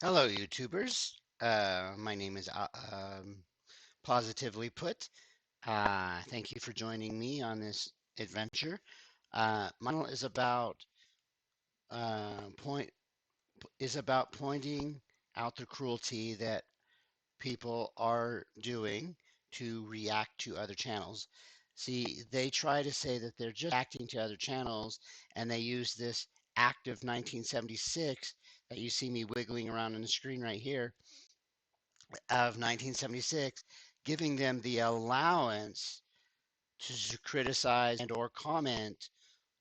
Hello, YouTubers. My name is Positively Put. Thank you for joining me on this adventure. My channel uh, point is about pointing out the cruelty that people are doing to react to other channels. See, they try to say that they're just reacting to other channels, and they use this Act of 1976 that you see me wiggling around on the screen right here of 1976, giving them the allowance to criticize and or comment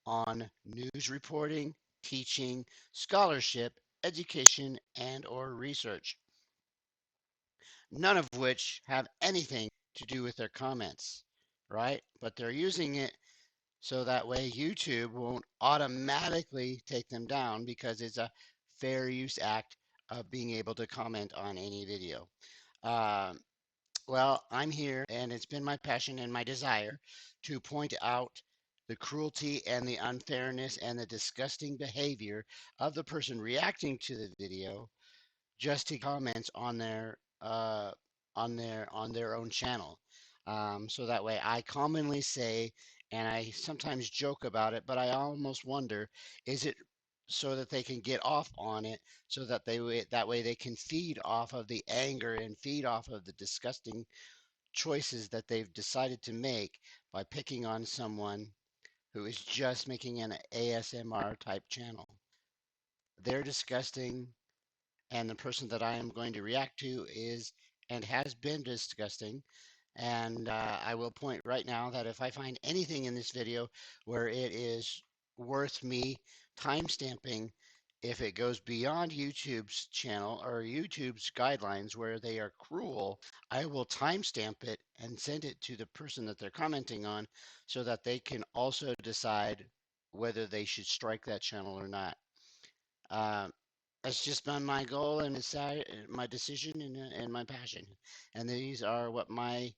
on news reporting, teaching, scholarship, education, and or research, none of which have anything to do with their comments, right? But they're using it so that way YouTube won't automatically take them down because it's a fair use act of being able to comment on any video. Um, Well, I'm here, and it's been my passion and my desire to point out the cruelty and the unfairness and the disgusting behavior of the person reacting to the video just to comments on their own channel. So that way, I commonly say, and I sometimes joke about it, but I almost wonder, is it so that they can get off on it, so that that way they can feed off of the anger and feed off of the disgusting choices that they've decided to make by picking on someone who is just making an ASMR type channel. They're disgusting, and the person that I am going to react to is and has been disgusting. And I will point right now that if I find anything in this video where it is worth me timestamping, if it goes beyond YouTube's channel or YouTube's guidelines where they are cruel, I will timestamp it and send it to the person that they're commenting on so that they can also decide whether they should strike that channel or not. Um, that's just been my goal and my decision and my passion. And these are what my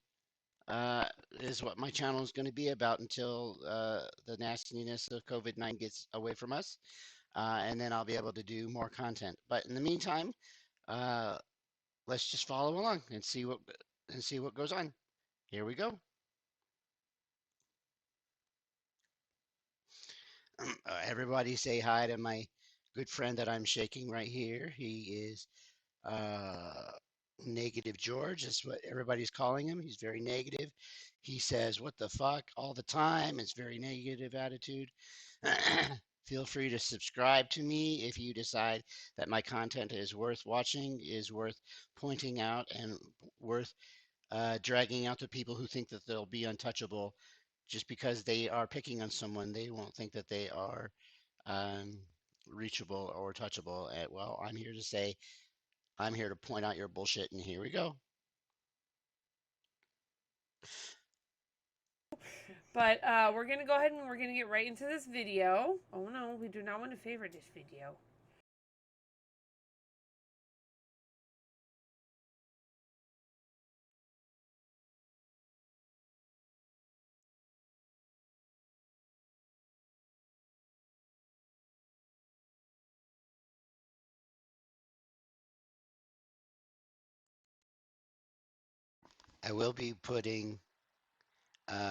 uh, is what my channel is going to be about until the nastiness of COVID-19 gets away from us, and then I'll be able to do more content. But in the meantime, uh, let's just follow along and see what goes on. Here we go. Everybody say hi to my good friend that I'm shaking right here. He is uh, Negative George. That's what everybody's calling him. He's very negative. He says, "What the fuck?" all the time. It's very negative attitude. Feel free to subscribe to me if you decide that my content is worth watching, is worth pointing out, and worth dragging out the people who think that they'll be untouchable just because they are picking on someone. They won't think that they are um, reachable or touchable. Well, I'm here to say I'm here to point out your bullshit, and here we go. But we're going to go ahead and we're going to get right into this video. Oh no, we do not want to favorite this video. I will be putting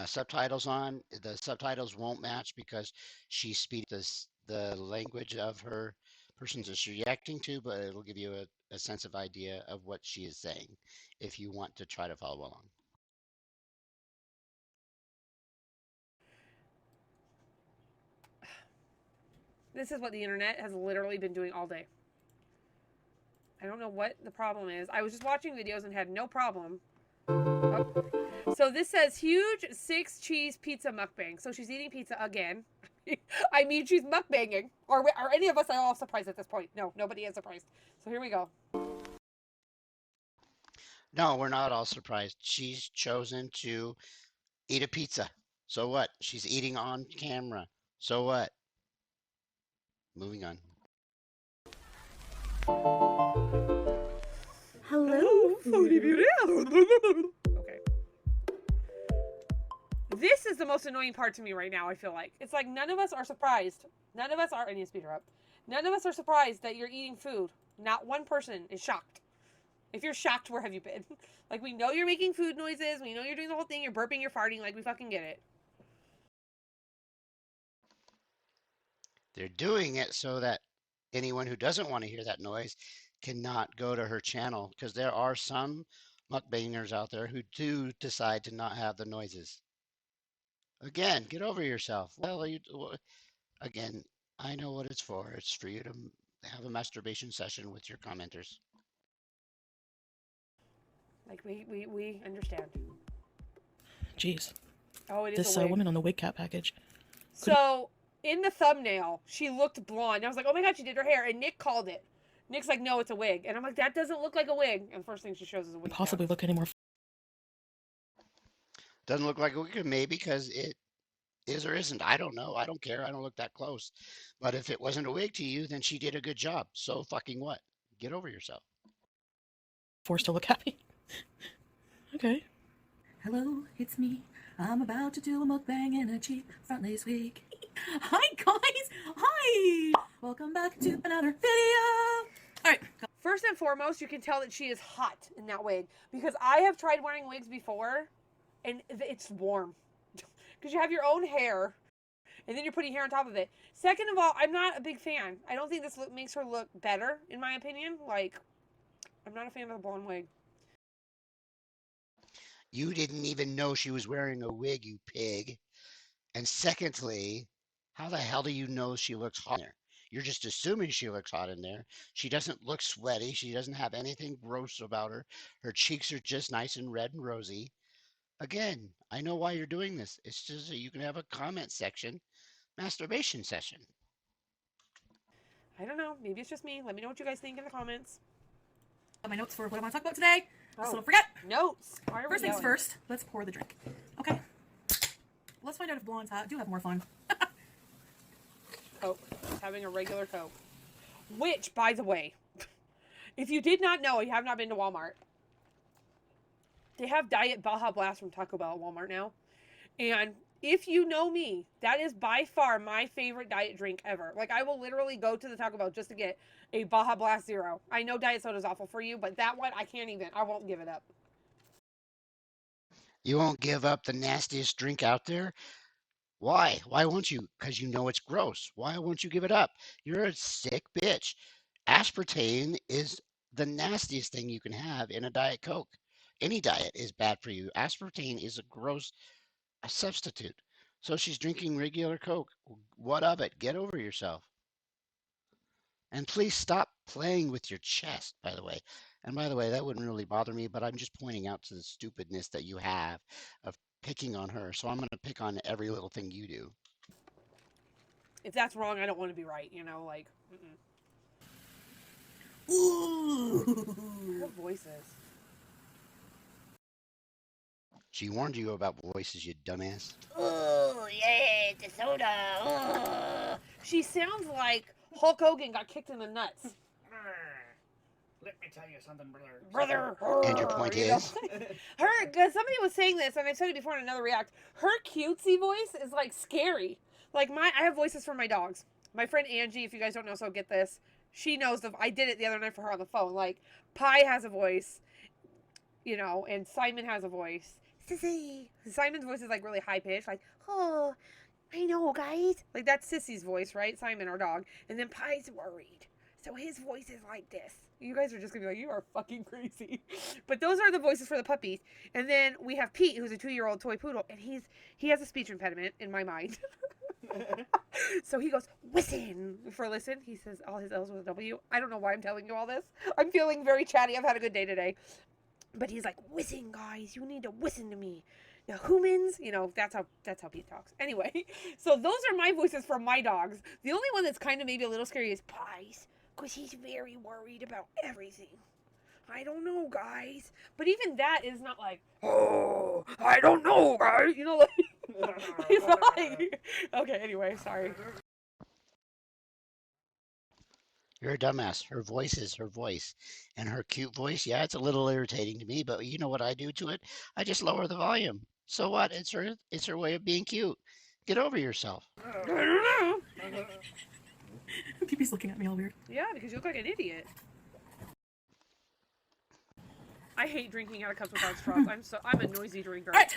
subtitles on. The subtitles won't match because she's speaking the language of her person that she's reacting to, but it'll give you a sense of idea of what she is saying if you want to try to follow along. This is what the internet has literally been doing all day. I don't know what the problem is. I was just watching videos and had no problem. Oh. So this says huge 6 cheese pizza mukbang. So she's eating pizza again. I mean, she's mukbanging. Are any of us at all surprised at this point? No, nobody is surprised. So here we go. No, we're not all surprised. She's chosen to eat a pizza. So what? She's eating on camera. So what? Moving on. Hello, foodie beauty. Okay. This is the most annoying part to me right now, I feel like. It's like none of us are surprised. None of us are, I need to speed her up. None of us are surprised that you're eating food. Not one person is shocked. If you're shocked, where have you been? Like, we know you're making food noises. We know you're doing the whole thing. You're burping, you're farting. Like, we fucking get it. They're doing it so that anyone who doesn't want to hear that noise cannot go to her channel because there are some mukbangers out there who do decide to not have the noises. Again, get over yourself. Again, I know what it's for. It's for you to have a masturbation session with your commenters. Like, we understand. Jeez. Oh, it is This a wig. woman on the wig cap package. So, in the thumbnail, she looked blonde. I was like, oh my god, she did her hair. And Nick called it. Nick's like, no, it's a wig. And I'm like, that doesn't look like a wig. And the first thing she shows is a wig. Possibly look any more. Doesn't look like a wig, maybe because it is or isn't. I don't know. I don't care. I don't look that close. But if it wasn't a wig to you, then she did a good job. So fucking what? Get over yourself. Forced to look happy. Okay. Hello, it's me. I'm about to do a mukbang in a cheap front lace wig. Hi guys! Hi! Welcome back to another video! Alright. First and foremost, you can tell that she is hot in that wig. Because I have tried wearing wigs before, and it's warm. Because you have your own hair, and then you're putting hair on top of it. Second of all, I'm not a big fan. I don't think this makes her look better, in my opinion. Like, I'm not a fan of the blonde wig. You didn't even know she was wearing a wig, you pig. And secondly, how the hell do you know she looks hot in there? You're just assuming she looks hot in there. She doesn't look sweaty. She doesn't have anything gross about her. Her cheeks are just nice and red and rosy. Again, I know why you're doing this. It's just so you can have a comment section, masturbation session. I don't know. Maybe it's just me. Let me know what you guys think in the comments. My notes for what I want to talk about today. Oh. So don't forget. Notes. First things first, let's pour the drink. Okay. Let's find out if blondes do have more fun. Coke. Just having a regular Coke. Which, by the way, if you did not know, you have not been to Walmart. They have Diet Baja Blast from Taco Bell at Walmart now. And if you know me, that is by far my favorite diet drink ever. Like, I will literally go to the Taco Bell just to get a Baja Blast Zero. I know diet soda is awful for you, but that one, I can't even. I won't give it up. You won't give up the nastiest drink out there? Why? Why won't you? Because you know it's gross. Why won't you give it up? You're a sick bitch. Aspartame is the nastiest thing you can have in a Diet Coke. Any diet is bad for you. Aspartame is a gross substitute. So she's drinking regular Coke. What of it? Get over yourself. And please stop playing with your chest, by the way. And by the way, that wouldn't really bother me, but I'm just pointing out to the stupidness that you have of picking on her. So I'm going to pick on every little thing you do. If that's wrong, I don't want to be right, you know? Like, Ooh. Her voices. She warned you about voices, you dumbass. Oh, yeah, the soda. Oh. She sounds like Hulk Hogan got kicked in the nuts. Let me tell you something, Brother. And your point is? Her, because somebody was saying this, and I've said it before in another react, her cutesy voice is like scary. Like I have voices for my dogs. My friend Angie, if you guys don't know, so get this. She knows I did it the other night for her on the phone. Like, Pi has a voice, you know, and Simon has a voice. Sissy. Simon's voice is like really high pitched, like, oh, I know, guys. Like, that's Sissy's voice, right? Simon, our dog. And then Pi's worried. So his voice is like this. You guys are just going to be like, you are fucking crazy. But those are the voices for the puppies. And then we have Pete, who's a 2-year-old toy poodle. And he has a speech impediment in my mind. So he goes, listen. For listen, he says all his L's with a W. I don't know why I'm telling you all this. I'm feeling very chatty. I've had a good day today. But he's like, listen, guys. You need to listen to me. The humans, you know, that's how Pete talks. Anyway, so those are my voices for my dogs. The only one that's kind of maybe a little scary is Pi's. Because he's very worried about everything. I don't know, guys. But even that is not like, oh, I don't know, guys. You know, like, he's like, okay, anyway, sorry. You're a dumbass. Her voice is her voice. And her cute voice, yeah, it's a little irritating to me, but you know what I do to it? I just lower the volume. So what? It's her way of being cute. Get over yourself. I don't know. Pee-pee's looking at me all weird. Yeah, because you look like an idiot. I hate drinking out of cups without straws. I'm a noisy drinker. All right.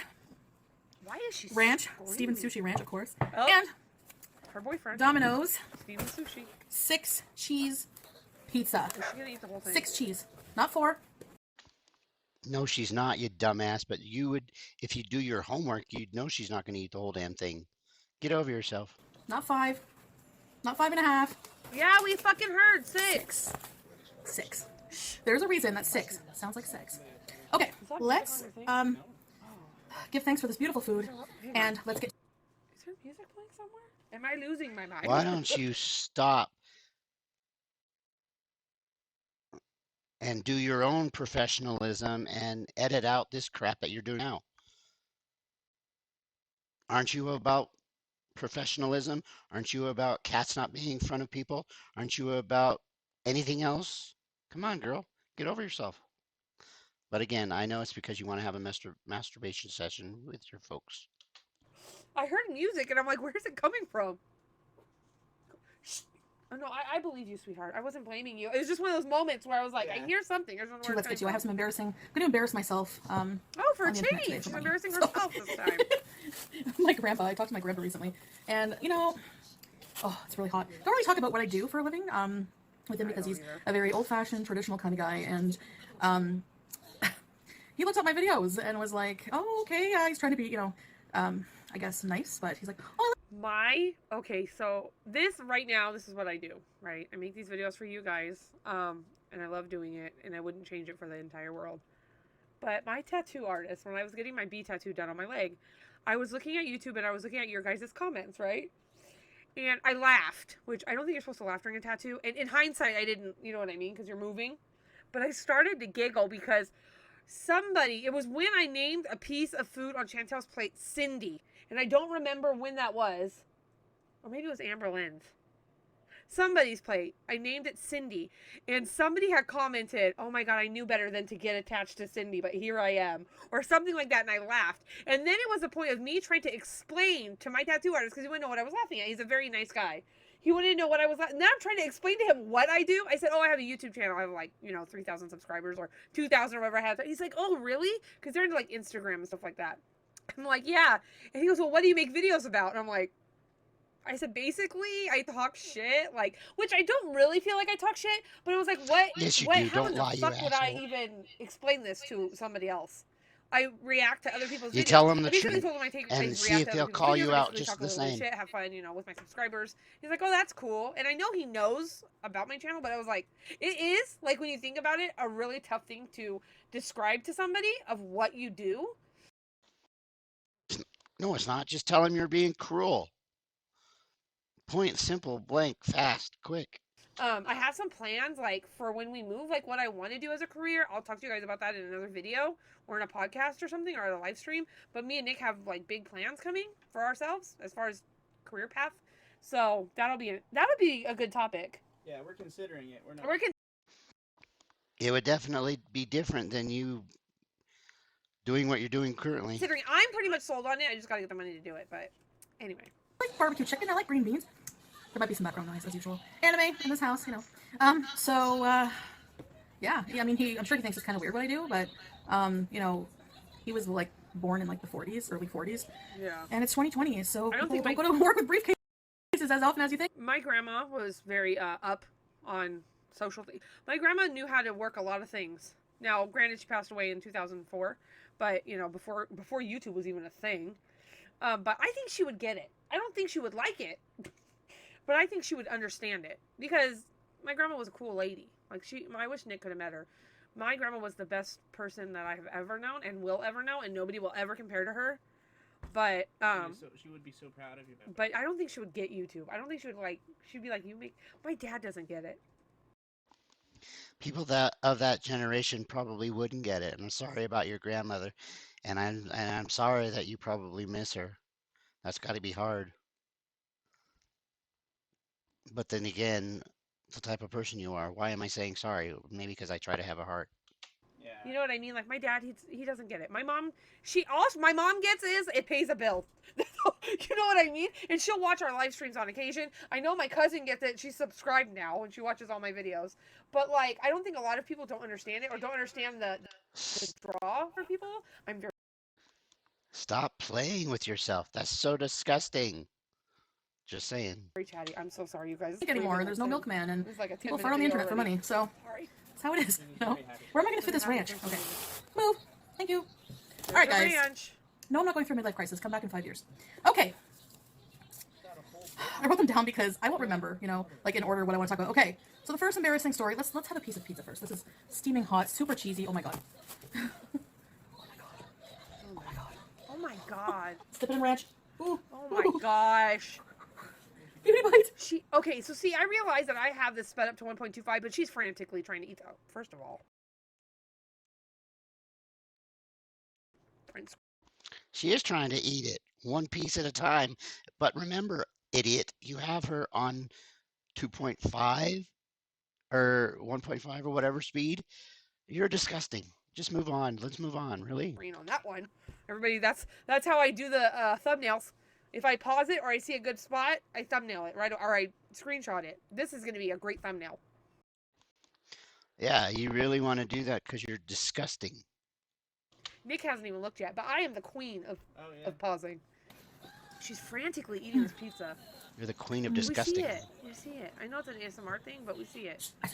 Why is she Ranch. screaming? Steven Sushi Ranch, of course. Oh. And Her boyfriend. Domino's Steven Sushi. 6 cheese pizza. Is she gonna eat the whole thing? 6 cheese, not 4. No, she's not, you dumbass. But you would, if you do your homework, you'd know she's not going to eat the whole damn thing. Get over yourself. Not 5. Not 5.5. Yeah, we fucking heard 6. 6. There's a reason that's 6. Sounds like 6. Okay, that let's music on your thing? give thanks for this beautiful food, and let's get. Is there music playing somewhere? Am I losing my mind? Why don't you stop and do your own professionalism and edit out this crap that you're doing now? Aren't you about professionalism? Aren't you about cats not being in front of people? Aren't you about anything else? Come on, girl, get over yourself. But again, I know it's because you want to have a masturbation session with your folks. I heard music and I'm like, where's it coming from? Oh, no, I believe you, sweetheart. I wasn't blaming you. It was just one of those moments where I was like, I hear something. I just don't know where Let's it's get to. I coming have from. some embarrassing. I'm going to embarrass myself. Oh, for a on the internet today change. for She's money. embarrassing So- herself this time. My grandpa. I talked to my grandpa recently, and oh, it's really hot. Don't really talk about what I do for a living. With him because he's a very old-fashioned, traditional kind of guy, and he looked at my videos and was like, "Oh, okay, yeah." He's trying to be, I guess nice, but he's like, "Oh, Okay, so this right now, this is what I do, right? I make these videos for you guys, and I love doing it, and I wouldn't change it for the entire world. But my tattoo artist, when I was getting my B tattoo done on my leg, I was looking at YouTube and I was looking at your guys' comments, right? And I laughed, which I don't think you're supposed to laugh during a tattoo. And in hindsight, I didn't, you know what I mean? Because you're moving. But I started to giggle because it was when I named a piece of food on Chantel's plate Cindy. And I don't remember when that was. Or maybe it was Amber Lynn's. Somebody's plate. I named it Cindy. And somebody had commented, oh my God, I knew better than to get attached to Cindy, but here I am. Or something like that, and I laughed. And then it was the point of me trying to explain to my tattoo artist, because he wouldn't know what I was laughing at. He's a very nice guy. He wouldn't know what I was laughing at. Now I'm trying to explain to him what I do. I said, oh, I have a YouTube channel. I have 3,000 subscribers or 2,000 or whatever I have. He's like, oh, really? Because they're into like Instagram and stuff like that. I'm like, yeah. And he goes, well, what do you make videos about? And I'm like, I said, basically, I talk shit, which I don't really feel like I talk shit, but it was like, Yes, you do. how Don't in the lie, you fuck would I asshole. even explain this to somebody else? I react to other people's You videos. tell them the I basically truth told him I and see react if to they'll other people's call videos, you I out basically just talk a the little bit of same. shit, have fun, with my subscribers. He's like, oh, that's cool. And I know he knows about my channel, but I was like, it is, like, when you think about it, a really tough thing to describe to somebody of what you do. No, it's not. Just tell them you're being cruel. Point, simple, blank, fast, quick. I have some plans, for when we move, what I want to do as a career. I'll talk to you guys about that in another video or in a podcast or something or a live stream. But me and Nick have, big plans coming for ourselves as far as career path. So that'll be a good topic. Yeah, we're considering it. We're not. It would definitely be different than you doing what you're doing currently. Considering I'm pretty much sold on it. I just got to get the money to do it. But anyway. I like barbecue chicken. I like green beans. There might be some background noise as usual. Anime in this house, yeah. I mean, I'm sure he thinks it's kind of weird what I do, but he was born in the 40s, early 40s. Yeah. And it's 2020, so I don't people think don't go to work with briefcases as often as you think. My grandma was very up on social things. My grandma knew how to work a lot of things. Now, granted, she passed away in 2004, but before YouTube was even a thing. But I think she would get it. I don't think she would like it, but I think she would understand it because my grandma was a cool lady. I wish Nick could have met her. My grandma was the best person that I have ever known and will ever know, and nobody will ever compare to her. But She would be so proud of you. but I don't think she would get YouTube. I don't think she would she'd be like, my dad doesn't get it. People of that generation probably wouldn't get it. I'm sorry about your grandmother, and I'm sorry that you probably miss her. That's got to be hard. But then again, the type of person you are. Why am I saying sorry? Maybe because I try to have a heart. Yeah. You know what I mean? Like my dad, he doesn't get it. My mom, my mom gets is it pays a bill. You know what I mean? And she'll watch our live streams on occasion. I know my cousin gets it. She's subscribed now and she watches all my videos. But like, I don't think a lot of people don't understand it or don't understand the draw for people. I'm very Stop playing with yourself. That's so disgusting. Just saying. chatty. I'm so sorry, you guys. Anymore. There's no milkman, and It's like a people 10-minute fart on the video internet for already. money. So Sorry. that's how it is. You know? Very happy. Where am I going to fit this ranch? Okay. Move. Thank you. All right, There's the guys. ranch. No, I'm not going through a midlife crisis. Come back in 5 years. Okay. I wrote them down because I won't remember, you know, like in order what I want to talk about. Okay. So the first embarrassing story. Let's have a piece of pizza first. This is steaming hot, super cheesy. Oh my god. Oh my god. Slip it in ranch. Ooh. Oh my gosh. Give me a bite. Okay, so see, I realize that I have this sped up to 1.25, but she's frantically trying to eat that. First of all. She is trying to eat it one piece at a time. But remember, idiot, you have her on 2.5 or 1.5 or whatever speed. You're disgusting. Just move on. Let's move on. Really? Green on that one. Everybody, that's how I do the thumbnails. If I pause it or I see a good spot, I thumbnail it, right? Or I screenshot it. This is going to be a great thumbnail. Yeah, you really want to do that because you're disgusting. Nick hasn't even looked yet, but I am the queen Oh yeah. of pausing. She's frantically eating this pizza. You're the queen of We disgusting. see it. We see it. I know it's an ASMR thing, but we see it. I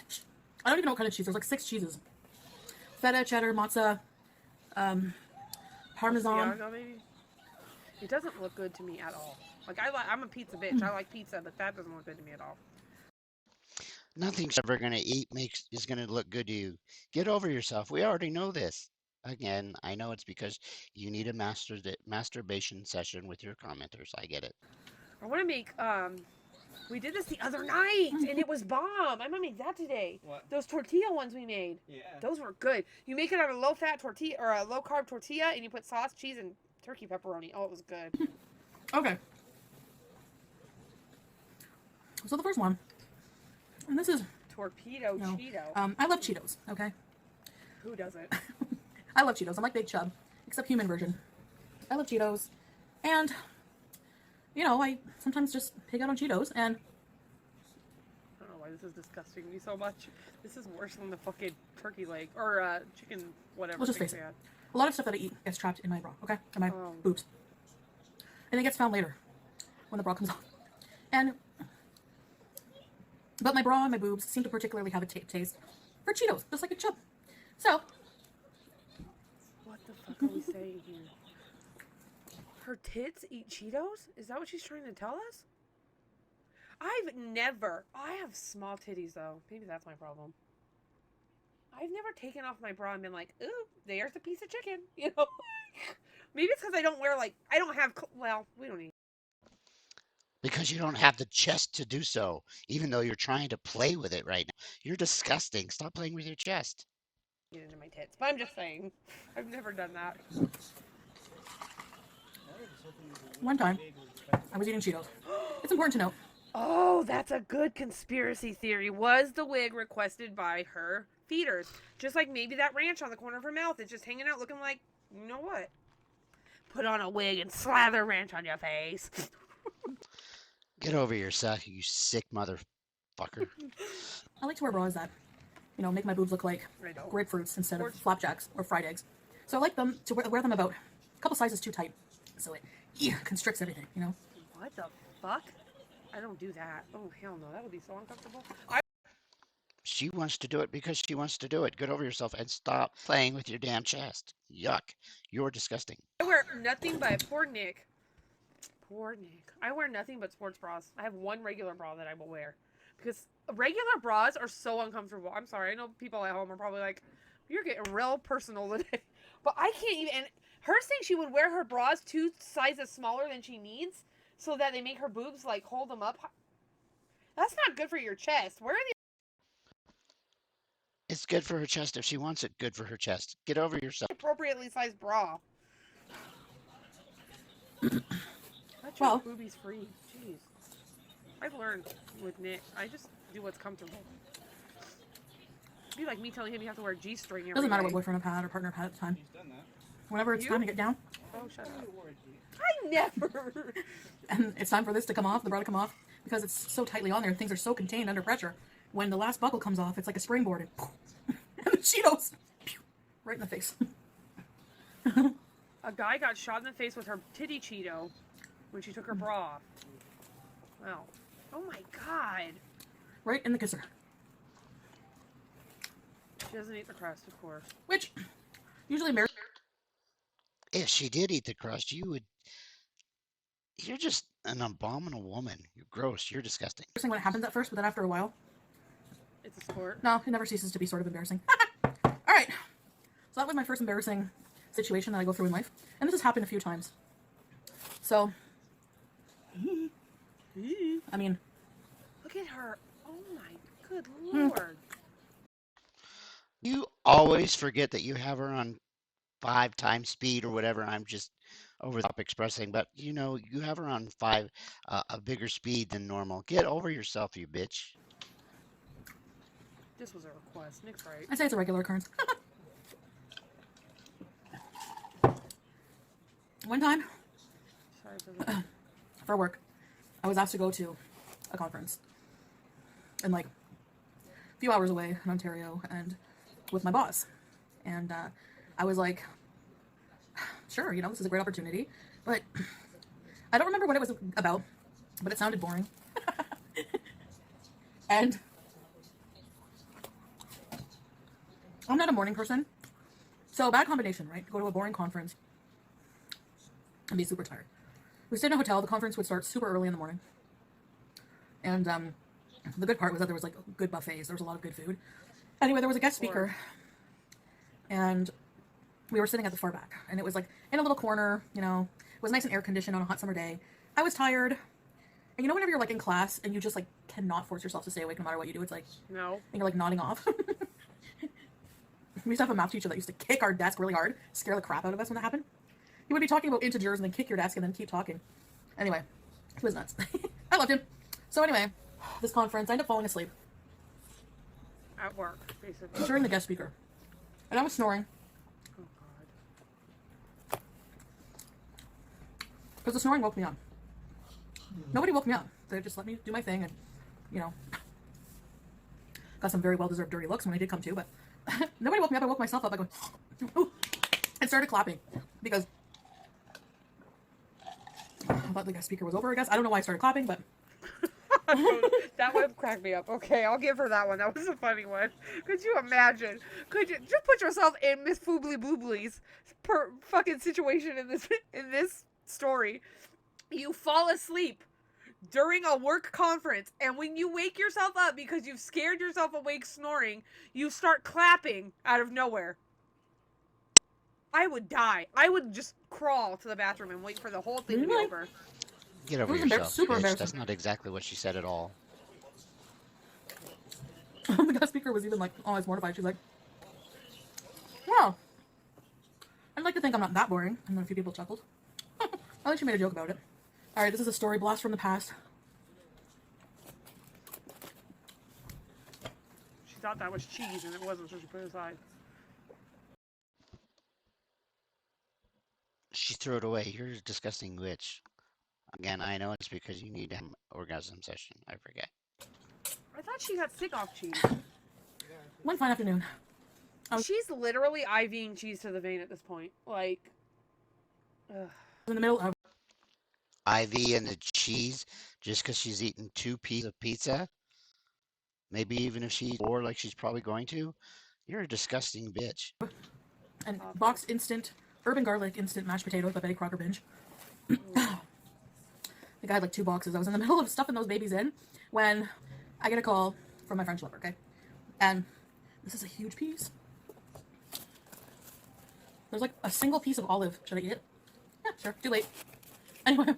don't even know what kind of cheese. There's like 6 cheeses. Feta, cheddar, mozza, parmesan. Asiago, maybe? It doesn't look good to me at all. Like I'm a pizza bitch. I like pizza, but that doesn't look good to me at all. Nothing's ever going to eat is going to look good to you. Get over yourself. We already know this. Again, I know it's because you need a masturbation session with your commenters. I get it. I want to make we did this the other night and it was bomb. I'm gonna make that today. What? Those tortilla ones we made. Yeah. Those were good. You make it on a low fat tortilla or a low carb tortilla and you put sauce, cheese, and turkey pepperoni. Oh, it was good. Okay. So the first one, and this is, Torpedo no, Cheeto. I love Cheetos, okay? Who doesn't? I love Cheetos. I'm like Big Chub, except human version. I love Cheetos, and, you know, I sometimes just pig out on Cheetos, and I don't know why this is disgusting me so much. This is worse than the fucking turkey leg or chicken whatever. Let's just things face it. they had. a lot of stuff that I eat gets trapped in my bra, okay? In my Oh. boobs. And it gets found later, when the bra comes off. But my bra and my boobs seem to particularly have a taste for Cheetos, just like a chub. So, What the fuck are we saying here? Her tits eat Cheetos? Is that what she's trying to tell us? I have small titties though. Maybe that's my problem. I've never taken off my bra and been like, ooh, there's a piece of chicken. You know? Maybe it's because I don't wear I don't have, well, we don't need. Because you don't have the chest to do so, even though you're trying to play with it right now. You're disgusting. Stop playing with your chest. Get into my tits. But I'm just saying, I've never done that. one time, I was eating Cheetos. It's important to note. Oh, that's a good conspiracy theory. Was the wig requested by her feeders? Just like maybe that ranch on the corner of her mouth is just hanging out looking like, you know what? Put on a wig and slather ranch on your face. Get over yourself, you sick motherfucker. I like to wear bras that, you know, make my boobs look like I know. grapefruits instead of flapjacks or fried eggs. So I like them to wear them about a couple sizes too tight. So it constricts everything, you know? What the fuck? I don't do that. Oh, hell no. That would be so uncomfortable. She wants to do it because she wants to do it. Get over yourself and stop playing with your damn chest. Yuck. You're disgusting. I wear nothing but, poor Nick. Poor Nick. I wear nothing but sports bras. I have one regular bra that I will wear. Because regular bras are so uncomfortable. I'm sorry. I know people at home are probably like, you're getting real personal today. But I can't even, and her saying she would wear her bras 2 sizes smaller than she needs so that they make her boobs like hold them up. That's not good for your chest. Where are the It's good for her chest if she wants it good for her chest. Get over yourself. appropriately sized bra? Let Well- your boobies free. Jeez. I've learned with Nick. I just do what's comfortable. It'd be like me telling him you have to wear a G-string every Doesn't matter what day. boyfriend I've had or partner I've had at the time. He's done that. Whenever it's You? time to get down, Oh, shut up. He wore a G. I never. and it's time for this to come off, the bra to come off, because it's so tightly on there, things are so contained under pressure. When the last buckle comes off, it's like a springboard, and the Cheetos, right in the face. A guy got shot in the face with her titty Cheeto when she took her bra off. Wow. Oh my god. Right in the kisser. She doesn't eat the crust, of course. Which, usually embarrassing If she did eat the crust, you're just an abominable woman. You're gross. You're disgusting. when it happens at first, but then after a while, It's a sport. no, it never ceases to be sort of embarrassing. Alright, so that was my first embarrassing situation that I go through in life. And this has happened a few times. So, I mean, Look at her. Oh my good lord. You always forget that you have her on 5 times speed or whatever. I'm just over the top expressing, but you have her on a bigger speed than normal. Get over yourself, you bitch. This was a request. Nick's right. I say it's a regular occurrence. One time, Sorry for that. for work, I was asked to go to a conference. And like, a few hours away in Ontario, and with my boss. And I was like, sure, this is a great opportunity. But I don't remember what it was about, but it sounded boring. And I'm not a morning person. So bad combination, right? Go to a boring conference and be super tired. We stayed in a hotel. The conference would start super early in the morning. And the good part was that there was like good buffets. There was a lot of good food. Anyway, there was a guest speaker. And we were sitting at the far back. And it was like in a little corner, it was nice and air conditioned on a hot summer day. I was tired. And whenever you're like in class and you just like cannot force yourself to stay awake no matter what you do, it's like, No. and you're like nodding off. We used to have a math teacher that used to kick our desk really hard, scare the crap out of us when that happened. He would be talking about integers and then kick your desk and then keep talking. Anyway, he was nuts. I loved him. So anyway, this conference, I ended up falling asleep At work, basically. during the guest speaker. And I was snoring Oh god. because the snoring woke me up. Nobody woke me up. They just let me do my thing and, got some very well-deserved dirty looks when I did come to, but nobody woke me up. I woke myself up by going, ooh, and started clapping because I thought the guest speaker was over, I guess. I don't know why I started clapping, but That one cracked me up. Okay, I'll give her that one. That was a funny one. Could you imagine? Could you just put yourself in Miss Foobly Boobly's fucking situation in this story? You fall asleep during a work conference, and when you wake yourself up because you've scared yourself awake snoring, you start clapping out of nowhere. I would die. I would just crawl to the bathroom and wait for the whole thing to be Really? over. Get over It was yourself, super bitch. embarrassing. That's not exactly what she said at all. the guest speaker was even like, oh, I was mortified. She's like, wow, I'd like to think I'm not that boring. And then a few people chuckled. I think she made a joke about it. All right, this is a story blast from the past. She thought that was cheese, and it wasn't, so she put it aside. She threw it away. You're a disgusting witch. Again, I know it's because you need to have an orgasm session. I forget. I thought she got sick off cheese. One fine afternoon. She's literally IVing cheese to the vein at this point. Like, ugh. I was in the middle of IV and the cheese just because she's eaten 2 pieces of pizza. Maybe even if she eats 4 like she's probably going to. You're a disgusting bitch. and boxed instant urban garlic instant mashed potatoes by Betty Crocker binge. The guy had like 2 boxes. I was in the middle of stuffing those babies in when I get a call from my French lover, okay? And this is a huge piece. There's like a single piece of olive. Should I eat it? Yeah, sure. Too late. Anyway.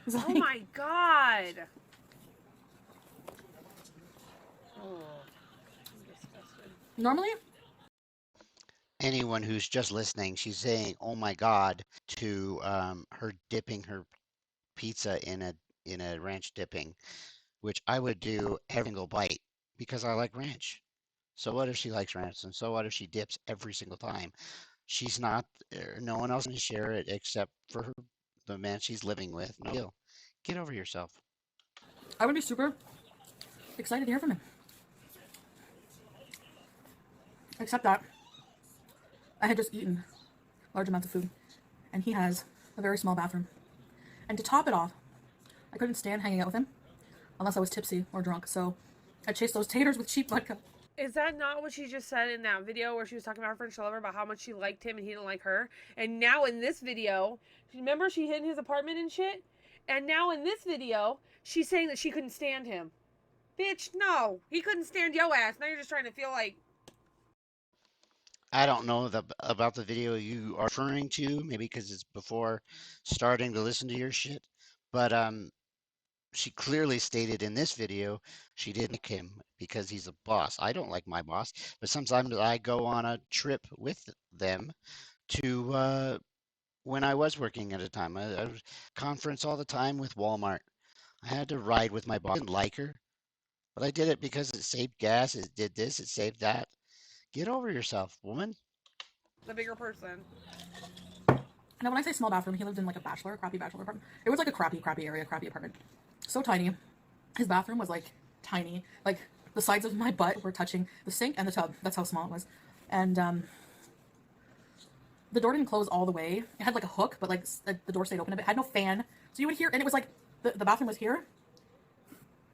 It's Oh like- my god. Oh, I'm disgusted. Normally, Anyone who's just listening, she's saying, "Oh my God," to her dipping her pizza in a ranch dipping, which I would do every single bite because I like ranch. So what if she likes ransom? So what if she dips every single time? She's not, no one else can share it except for the man she's living with. No deal. Get over yourself. I would be super excited to hear from him. Except that I had just eaten large amounts of food, and he has a very small bathroom. And to top it off, I couldn't stand hanging out with him unless I was tipsy or drunk. So I chased those taters with cheap vodka. Is that not what she just said in that video where she was talking about her friend Shlover about how much she liked him and he didn't like her? And now in this video, remember she hid in his apartment and shit? And now in this video, she's saying that she couldn't stand him. Bitch, no. He couldn't stand your ass. Now you're just trying to feel like... I don't know about the video you are referring to, maybe because it's before starting to listen to your shit. But she clearly stated in this video she didn't like him because he's a boss. I don't like my boss, but sometimes I go on a trip with them to when I was working at a time. I was conference all the time with Walmart. I had to ride with my boss. I didn't like her, but I did it because it saved gas. It did this. It saved that. Get over yourself, woman. the bigger person. Now, when I say small bathroom, he lived in like a crappy bachelor apartment. It was like a crappy area, crappy apartment. So tiny. His bathroom was like tiny. Like the sides of my butt were touching the sink and the tub. That's how small it was. And the door didn't close all the way. It had like a hook, but like the door stayed open a bit. It had no fan. So you would hear, and it was like the bathroom was here.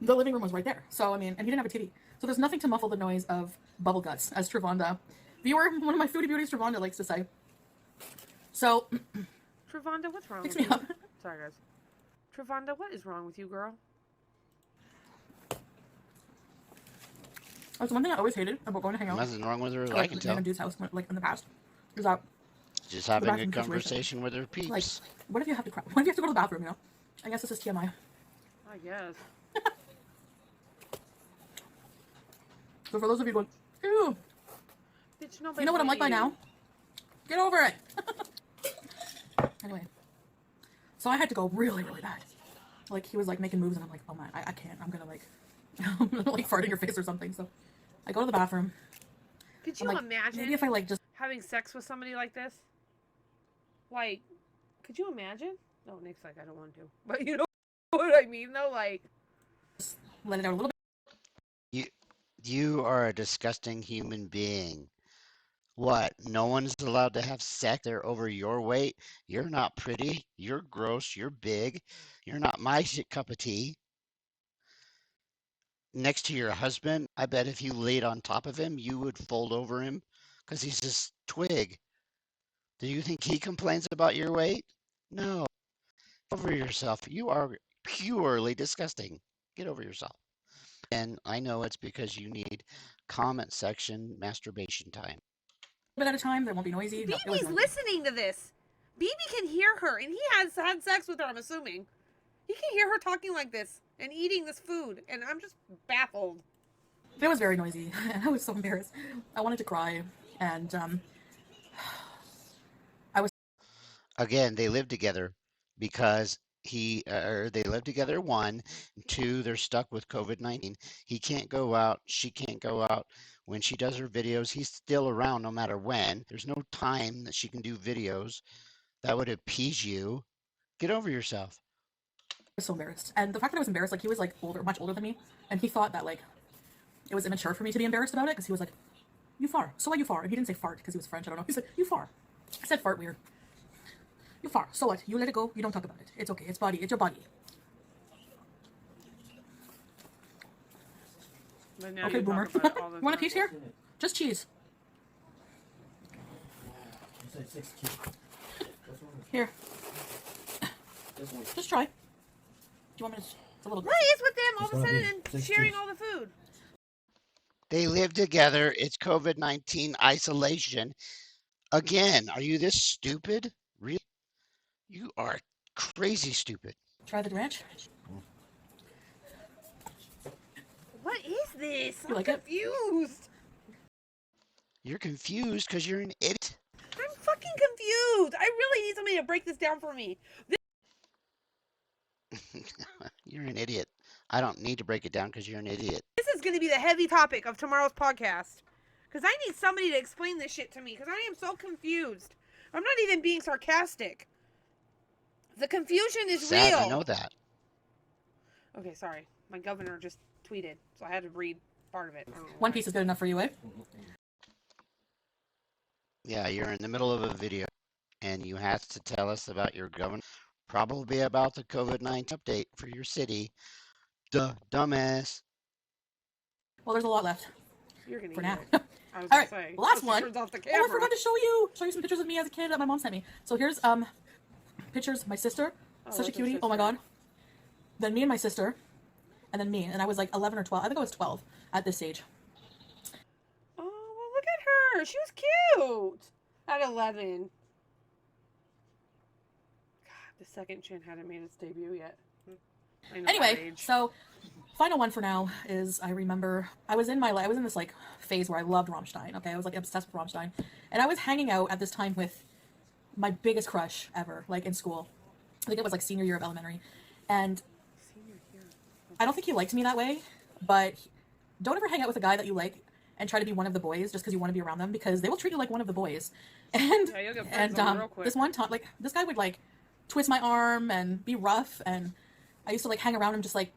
The living room was right there. So, I mean, and he didn't have a TV. So there's nothing to muffle the noise of bubble guts, as Trevonda, viewer, one of my foodie beauties, Trevonda likes to say. So, Trevonda, what's wrong picks with me you? up. Sorry, guys. Trevonda, what is wrong with you, girl? That's one thing I always hated about going to hang out. Nothing wrong with her, I Like can in tell. a dude's house, like in the past, is that Just the having a bathroom situation. conversation with her peeps. Like, what if you have to? What if you have to go to the bathroom? You know, I guess this is TMI. I guess. So for those of you going, ew, Bitch, nobody you know what I'm like by now? Get over it. Anyway, so I had to go really, really bad. Like he was like making moves, and I'm like, oh my, I can't. I'm gonna like, I'm gonna like fart in your face or something. So I go to the bathroom. Could I'm you like, imagine maybe if I like just having sex with somebody like this? Like, could you imagine? No, Nick's like, I don't want to. But you know what I mean, though? Like, let it out a little bit. You are a disgusting human being. What? No one's allowed to have sex? They're over your weight? You're not pretty. You're gross. You're big. You're not my cup of tea. Next to your husband, I bet if you laid on top of him, you would fold over him because he's this twig. Do you think he complains about your weight? No. Get over yourself. You are purely disgusting. Get over yourself. And I know it's because you need comment section masturbation time. Bit at a time. That won't be noisy. No, it was BB's noisy. listening to this. BB can hear her, and he has had sex with her, I'm assuming. He can hear her talking like this and eating this food, and I'm just baffled. It was very noisy, and I was so embarrassed. I wanted to cry, and I was Again, they live together because they live together, one. Two, they're stuck with COVID-19. He can't go out. She can't go out. When she does her videos, he's still around no matter when. There's no time that she can do videos that would appease you. Get over yourself. so embarrassed. And the fact that I was embarrassed, like he was like older, much older than me, and he thought that like it was immature for me to be embarrassed about it because he was like, "You far, so what? You far?" And he didn't say fart because he was French. I don't know. He said, "You far." I said fart weird. You far, so what? You let it go. You don't talk about it. It's okay. It's body. It's your body. But now Okay, you boomer. talk about it all the You want a time. piece here? Just cheese. You said 16. Here. This one. Just try. Do you want me to? It's a little. What is with them all of a It's sudden gonna and be 16. sharing all the food? They live together. It's COVID-19 isolation. Again, are you this stupid? Really? You are crazy stupid. Try the ranch. What is this? You I'm like it? confused. You're confused because you're an idiot. I'm fucking confused. I really need somebody to break this down for me. You're an idiot. I don't need to break it down because you're an idiot. This is going to be the heavy topic of tomorrow's podcast. Because I need somebody to explain this shit to me. Because I am so confused. I'm not even being sarcastic. The confusion is Sad, real. I know that. Okay, sorry. My governor just tweeted, so I had to read part of it. I don't know One why. piece is good enough for you, eh? Yeah, you're in the middle of a video and you have to tell us about your governor, probably about the COVID-19 update for your city. Duh, dumbass. Well, there's a lot left You're gonna for eat now. it. I was All gonna right, say. last She one. turns off the Oh, camera. I forgot to show you some pictures of me as a kid that my mom sent me. So here's pictures of my sister, Oh, such a that's your cutie. Oh my sister. god. Then me and my sister, and then me, and I was like 11 or 12. I think I was 12 at this age. Oh, well, look at her. She was cute at 11. God, the second chin hadn't made its debut yet. I know that Anyway, age. so final one for now is I remember I was in this like phase where I loved Rammstein. Okay, I was like obsessed with Rammstein, and I was hanging out at this time with my biggest crush ever, like in school. I think it was like senior year of elementary, and Senior year. I don't think he liked me that way, but don't ever hang out with a guy that you like and try to be one of the boys just because you want to be around them, because they will treat you like one of the boys. And Yeah, you'll get friends real quick. this one time, like this guy would like twist my arm and be rough, and I used to like hang around him just like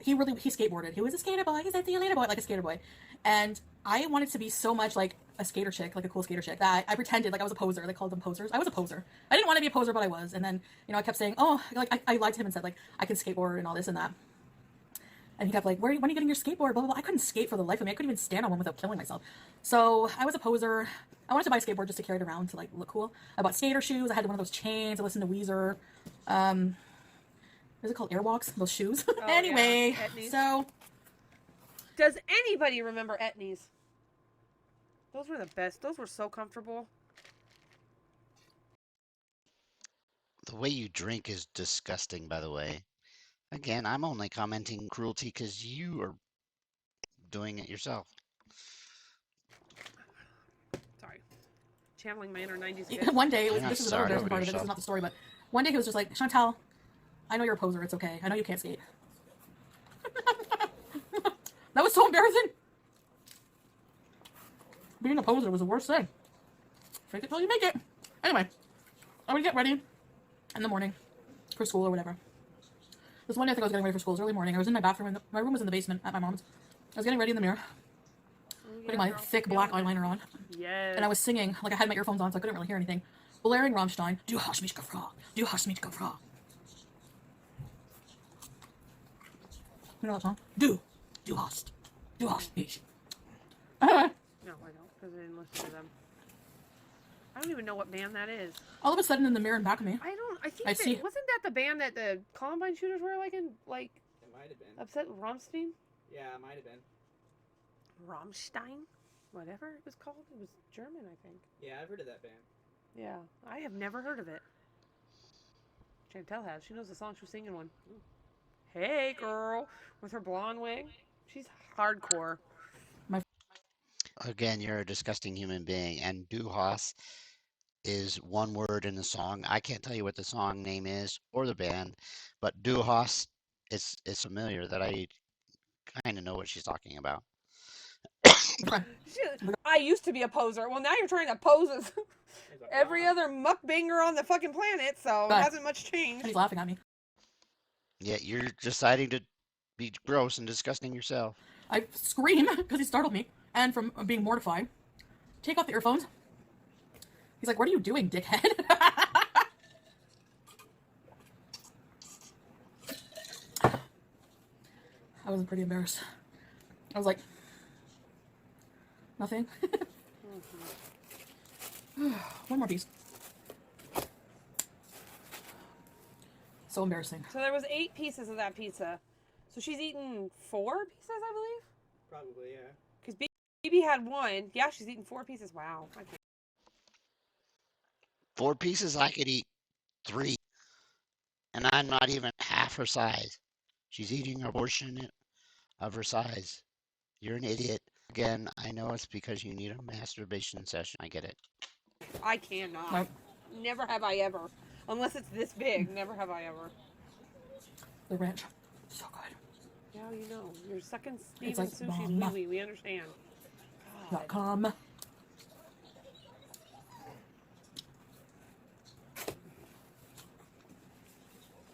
he skateboarded. He was a skater boy. He's a see you later boy, like a skater boy. And I wanted to be so much like a skater chick, like a cool skater chick, that I pretended like I was a poser. They called them posers. I was a poser. I didn't want to be a poser, but I was. And then, I kept saying, oh, like I lied to him and said like I can skateboard and all this and that. And he kept like, when are you getting your skateboard? Blah, blah, blah. I couldn't skate for the life of me. I couldn't even stand on one without killing myself. So I was a poser. I wanted to buy a skateboard just to carry it around to like look cool. I bought skater shoes. I had one of those chains. I listened to Weezer. Is it called Airwalks? Those shoes. Oh, Anyway, yeah. Etnies. so Does anybody remember Etnies? Those were the best. Those were so comfortable. The way you drink is disgusting, by the way. Again, I'm only commenting cruelty because you are doing it yourself. Sorry. Channeling my inner 90s kid. one day, You're not this is another sorry embarrassing over part of it. This yourself. is not the story, but one day he was just like, Chantal, I know you're a poser. It's okay. I know you can't skate. That was so embarrassing. Being a poser was the worst thing. Fake it till you make it. Anyway, I would get ready in the morning for school or whatever. This one day I think I was getting ready for school. It was early morning. I was in my bathroom. My room was in the basement at my mom's. I was getting ready in the mirror, putting my thick black eyeliner on. Yes. And I was singing, like I had my earphones on so I couldn't really hear anything. Blaring Rammstein. Du hast mich gefragt. Du hast mich gefragt. You know that song? Du hast mich. No, I don't, because I didn't listen to them. I don't even know what band that is. All of a sudden in the mirror in back of me, I think I see. wasn't that the band that the Columbine shooters were like It might have been. upset with Rammstein? Yeah, it might have been. Rammstein? Whatever it was called. It was German, I think. Yeah, I've heard of that band. Yeah. I have never heard of it. Chantel has. She knows the song. She was singing one. Hey, girl. With her blonde wig. She's hardcore. Again, you're a disgusting human being, and Du hast is one word in the song. I can't tell you what the song name is or the band, but Du hast is familiar that I kind of know what she's talking about. I used to be a poser. Well, now you're trying to pose as There's a every bomb. other muckbanger on the fucking planet, so it Right. hasn't much changed. He's laughing at me. Yet you're deciding to be gross and disgusting yourself. I scream because he startled me, and from being mortified, take off the earphones. He's like, what are you doing, dickhead? I was pretty embarrassed. I was like, nothing. One more piece. So embarrassing. So there was 8 pieces of that pizza. So she's eaten 4 pieces, I believe? Probably, yeah. Because BB had 1. Yeah, she's eaten 4 pieces. Wow. I can't. 4 pieces, I could eat 3, and I'm not even half her size. She's eating a portion of her size. You're an idiot. Again, I know it's because you need a masturbation session. I get it. I cannot. Nope. Never have I ever. Unless it's this big. Never have I ever. The ranch. So good. Yeah, you know. You're sucking It's Steven like Sushi's bomb. wee-wee. We understand. God. .com.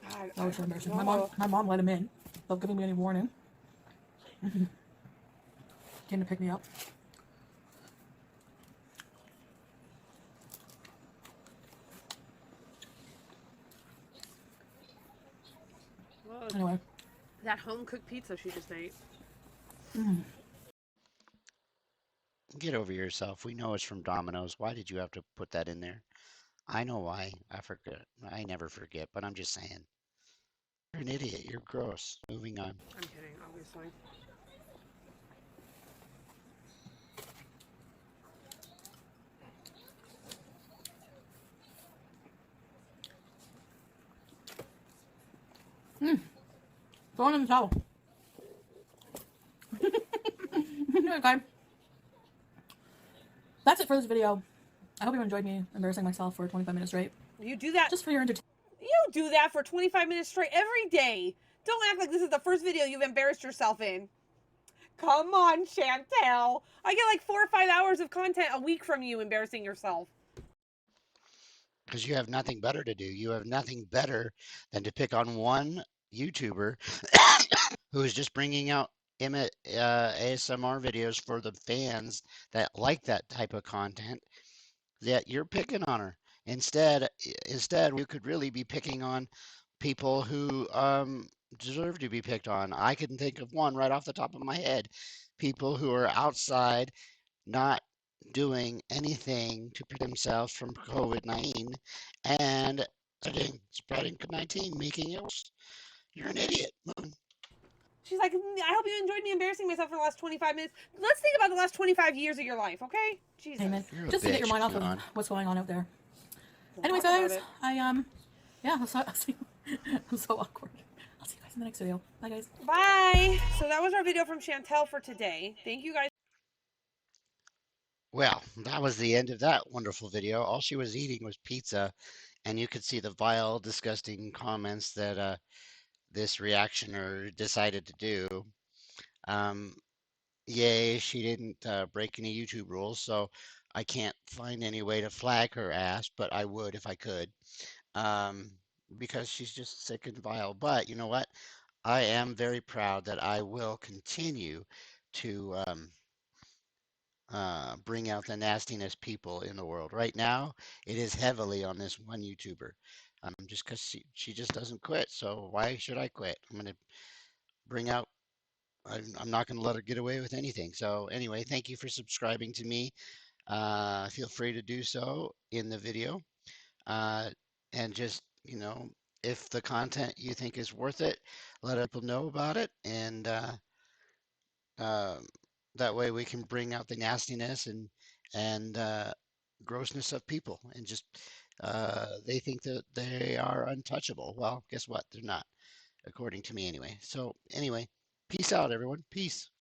God, That was so embarrassing. no. My mom let him in without giving me any warning. Came to pick me up. Well, Anyway, that home cooked pizza she just ate. Get over yourself. We know it's from Domino's. Why did you have to put that in there? I know why. I forget. I never forget, but I'm just saying. You're an idiot. You're gross. Moving on. I'm kidding, obviously. throwing in the towel. Okay. That's it for this video. I hope you enjoyed me embarrassing myself for 25 minutes straight. You do that. Just for your entertainment. You do that for 25 minutes straight every day. Don't act like this is the first video you've embarrassed yourself in. Come on, Chantel. I get like 4 or 5 hours of content a week from you embarrassing yourself. Because you have nothing better to do. You have nothing better than to pick on one YouTuber who is just bringing out ASMR videos for the fans that like that type of content, that you're picking on her. Instead, you could really be picking on people who deserve to be picked on. I can think of one right off the top of my head. People who are outside not doing anything to protect themselves from COVID-19 and spreading COVID-19, making it worse. You're an idiot. She's like, I hope you enjoyed me embarrassing myself for the last 25 minutes. Let's think about the last 25 years of your life, okay? Jesus. You're a Just to get your bitch. mind off Come of on. what's going on out there. Don't Anyways, talk about guys, it. yeah, I'll see I'm so awkward. I'll see you guys in the next video. Bye, guys. Bye. So that was our video from Chantel for today. Thank you guys. Well, that was the end of that wonderful video. All she was eating was pizza, and you could see the vile, disgusting comments that this reactioner decided to do. Um, Yay, she didn't break any YouTube rules, so I can't find any way to flag her ass, but I would if I could, um, because she's just sick and vile. But you know what? I am very proud that I will continue to bring out the nastiness people in the world. Right now, it is heavily on this one YouTuber, just because she just doesn't quit. So why should I quit? I'm going to bring out. I'm not going to let her get away with anything. So anyway, thank you for subscribing to me. Feel free to do so in the video. Uh, and just, if the content you think is worth it, let people know about it. And uh, that way we can bring out the nastiness and grossness of people. And just, they think that they are untouchable. Well, guess what? They're not, according to me anyway. So anyway, peace out, everyone. Peace.